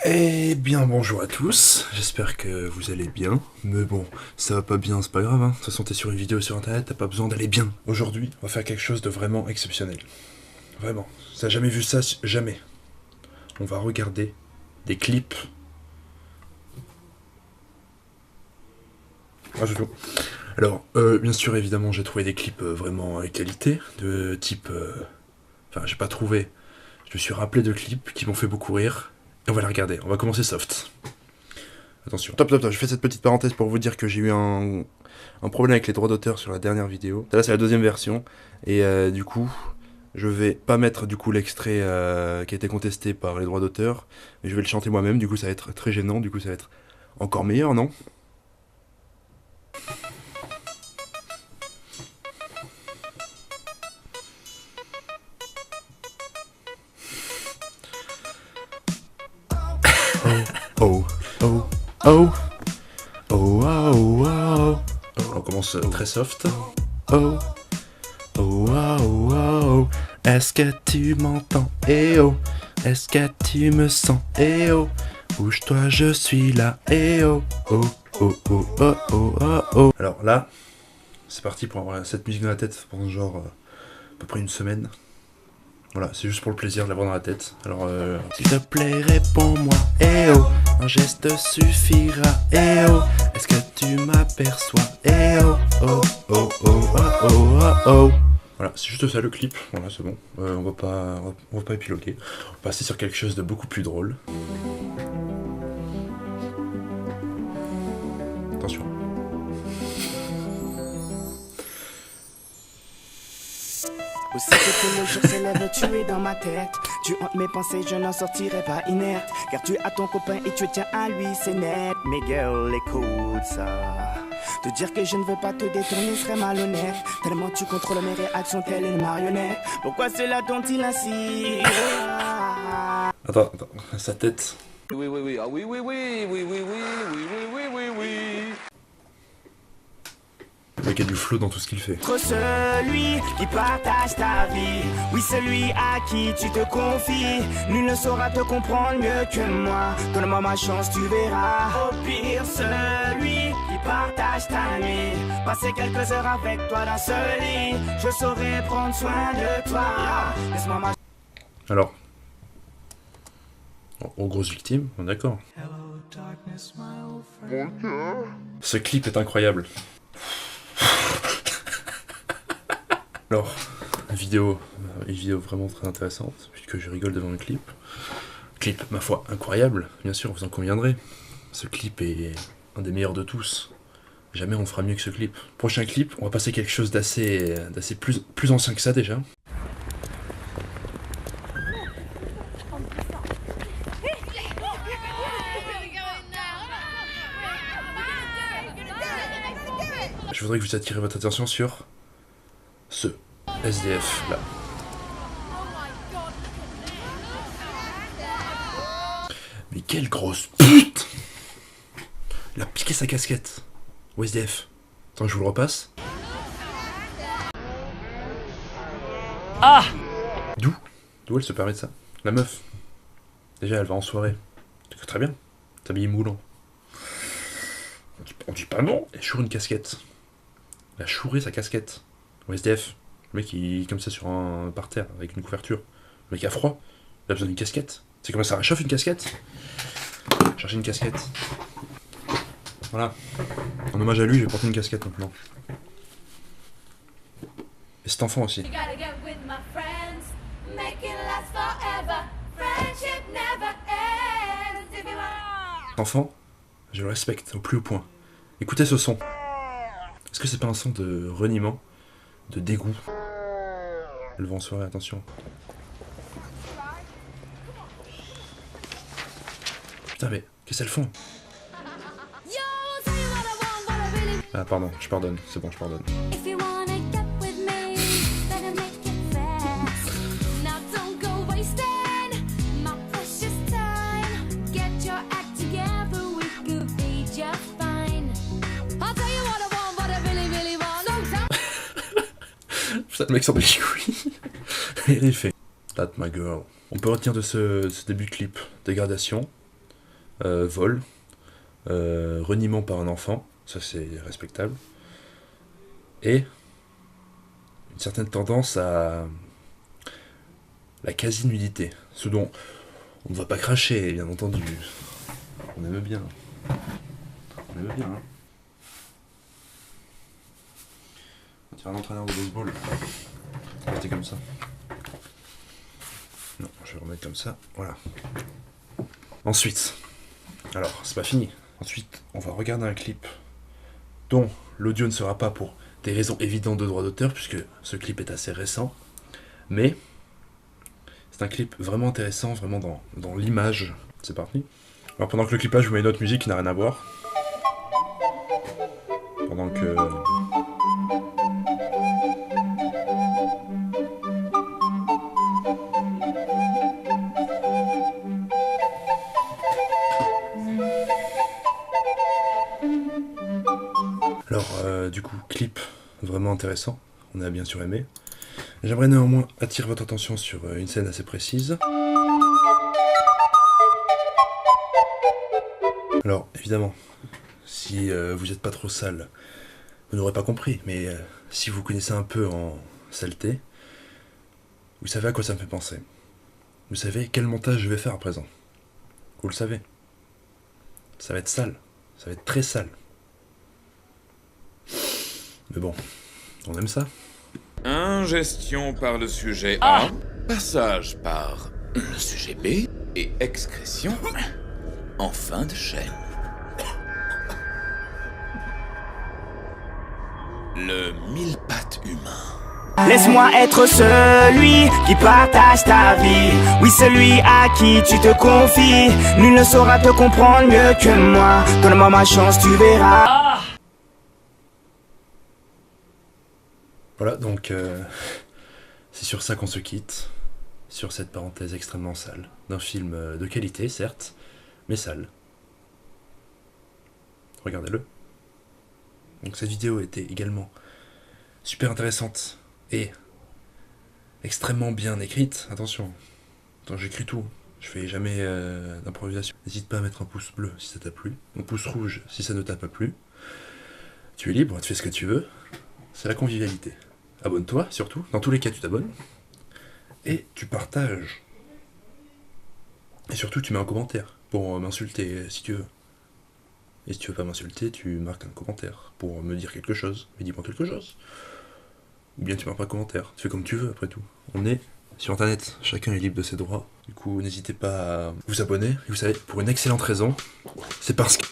Eh bien bonjour à tous, j'espère que vous allez bien. Mais bon, ça va pas bien, c'est pas grave, hein. De toute façon t'es sur une vidéo sur internet, t'as pas besoin d'aller bien. Aujourd'hui, on va faire quelque chose de vraiment exceptionnel. Vraiment, t'as jamais vu ça, jamais. On va regarder des clips. Ah, c'est tout. Alors, bien sûr, évidemment, j'ai trouvé des clips vraiment qualité, de type... Enfin, j'ai pas trouvé. Je me suis rappelé de clips qui m'ont fait beaucoup rire. Et on va les regarder, on va commencer soft. Attention. Top, je fais cette petite parenthèse pour vous dire que j'ai eu un problème avec les droits d'auteur sur la dernière vidéo. Là, c'est la deuxième version. Et du coup, je vais pas mettre du coup l'extrait qui a été contesté par les droits d'auteur. Mais je vais le chanter moi-même, du coup ça va être très gênant. Du coup ça va être encore meilleur, non ? Oh, oh, oh, oh, oh, oh. On commence très soft. Oh, oh, oh, oh. Est-ce que tu m'entends? Eh oh. Est-ce que tu me sens? Eh oh. Bouge-toi, je suis là. Eh oh. Oh, oh, oh, oh, oh, oh, oh. Alors là, c'est parti pour avoir cette musique dans la tête pendant genre à peu près une semaine. Voilà, c'est juste pour le plaisir de l'avoir dans la tête. Alors, s'il te plaît, réponds-moi, eh oh. Un geste suffira, eh oh. Est-ce que tu m'aperçois, eh oh. Oh, oh, oh, oh, oh, oh, oh. Voilà, c'est juste ça le clip. Voilà, c'est bon. On va pas épiloguer. On va passer sur quelque chose de beaucoup plus drôle. Attention. Aussi que le jour s'élève, tu es dans ma tête. Tu hantes mes pensées, je n'en sortirai pas inerte. Car tu as ton copain et tu tiens à lui, c'est net. Mais girl, écoute ça. Te dire que je ne veux pas te détourner serait malhonnête. Tellement tu contrôles mes réactions telle une marionnette. Pourquoi c'est là dont il insiste? Attends, sa tête. Oui, oui, oui, ah oui, oui, oui, oui, oui, oui, oui, oui, oui, oui, oui. Le mec a du flow dans tout ce qu'il fait. Entre celui qui partage ta vie, oui celui à qui tu te confies. Nul ne saura te comprendre mieux que moi. Donne-moi ma chance, tu verras. Au pire, celui qui partage ta nuit, passer quelques heures avec toi dans ce lit. Je saurai prendre soin de toi. Laisse-moi ma... Alors, aux grosses victimes, on est d'accord. Ce clip est incroyable. Alors, une vidéo vraiment très intéressante, puisque je rigole devant le clip. Clip, ma foi, incroyable, bien sûr, vous en conviendrez. Ce clip est un des meilleurs de tous. Jamais on fera mieux que ce clip. Prochain clip, on va passer quelque chose d'assez plus ancien que ça déjà. Je voudrais que vous attirez votre attention sur ce SDF là. Mais quelle grosse pute! Il a piqué sa casquette au SDF. Attends, je vous le repasse. Ah! D'où elle se permet de ça? La meuf. Déjà, elle va en soirée. Très bien. T'habilles moulant. On dit pas non. Elle choure une casquette. Elle a chouré sa casquette. Au SDF. Le mec il est comme ça sur un parterre avec une couverture. Le mec a froid. Il a besoin d'une casquette. C'est comme ça réchauffe une casquette. Chercher une casquette. Voilà. En hommage à lui, je vais porter une casquette maintenant. Et cet enfant aussi. Enfant, je le respecte au plus haut point. Écoutez ce son. Est-ce que c'est pas un son de reniement, de dégoût? Elle va en soirée, attention. Putain mais, qu'est-ce qu'elles font? Ah pardon, je pardonne, c'est bon, je pardonne. Putain, le mec s'en bat les couilles. Et il fait That's my girl. On peut retenir de ce début de clip dégradation, vol, reniement par un enfant, ça c'est respectable, et une certaine tendance à la quasi-nudité, ce dont on ne va pas cracher, bien entendu. On aime bien. On aime bien, hein. On dirait un entraîneur de baseball. Restez comme ça. Non, je vais remettre comme ça, voilà. Ensuite, alors, c'est pas fini. Ensuite, on va regarder un clip dont l'audio ne sera pas pour des raisons évidentes de droit d'auteur, puisque ce clip est assez récent, mais c'est un clip vraiment intéressant, vraiment dans l'image. C'est parti. Alors pendant que le clipage, je vous mets une autre musique qui n'a rien à voir. Pendant que... Alors, du coup, clip vraiment intéressant, on a bien sûr aimé. J'aimerais néanmoins attirer votre attention sur une scène assez précise. Alors, évidemment, si vous n'êtes pas trop sale, vous n'aurez pas compris, mais si vous connaissez un peu en saleté, vous savez à quoi ça me fait penser. Vous savez quel montage je vais faire à présent. Vous le savez. Ça va être sale, ça va être très sale. Mais bon, on aime ça. Ingestion par le sujet A, passage par le sujet B et excrétion en fin de chaîne. Le mille-pattes humain. Laisse-moi être celui qui partage ta vie. Oui, celui à qui tu te confies. Nul ne saura te comprendre mieux que moi. Donne-moi ma chance, tu verras. Voilà, donc c'est sur ça qu'on se quitte, sur cette parenthèse extrêmement sale, d'un film de qualité, certes, mais sale. Regardez-le. Donc cette vidéo était également super intéressante et extrêmement bien écrite. Attention, j'écris tout, je fais jamais d'improvisation. N'hésite pas à mettre un pouce bleu si ça t'a plu, un pouce rouge si ça ne t'a pas plu. Tu es libre, tu fais ce que tu veux, c'est la convivialité. Abonne-toi surtout, dans tous les cas tu t'abonnes, et tu partages. Et surtout tu mets un commentaire pour m'insulter si tu veux. Et si tu veux pas m'insulter, tu marques un commentaire pour me dire quelque chose, mais dis-moi quelque chose. Ou bien tu marques pas de commentaire, tu fais comme tu veux après tout. On est sur internet, chacun est libre de ses droits. Du coup n'hésitez pas à vous abonner, et vous savez, pour une excellente raison, c'est parce que...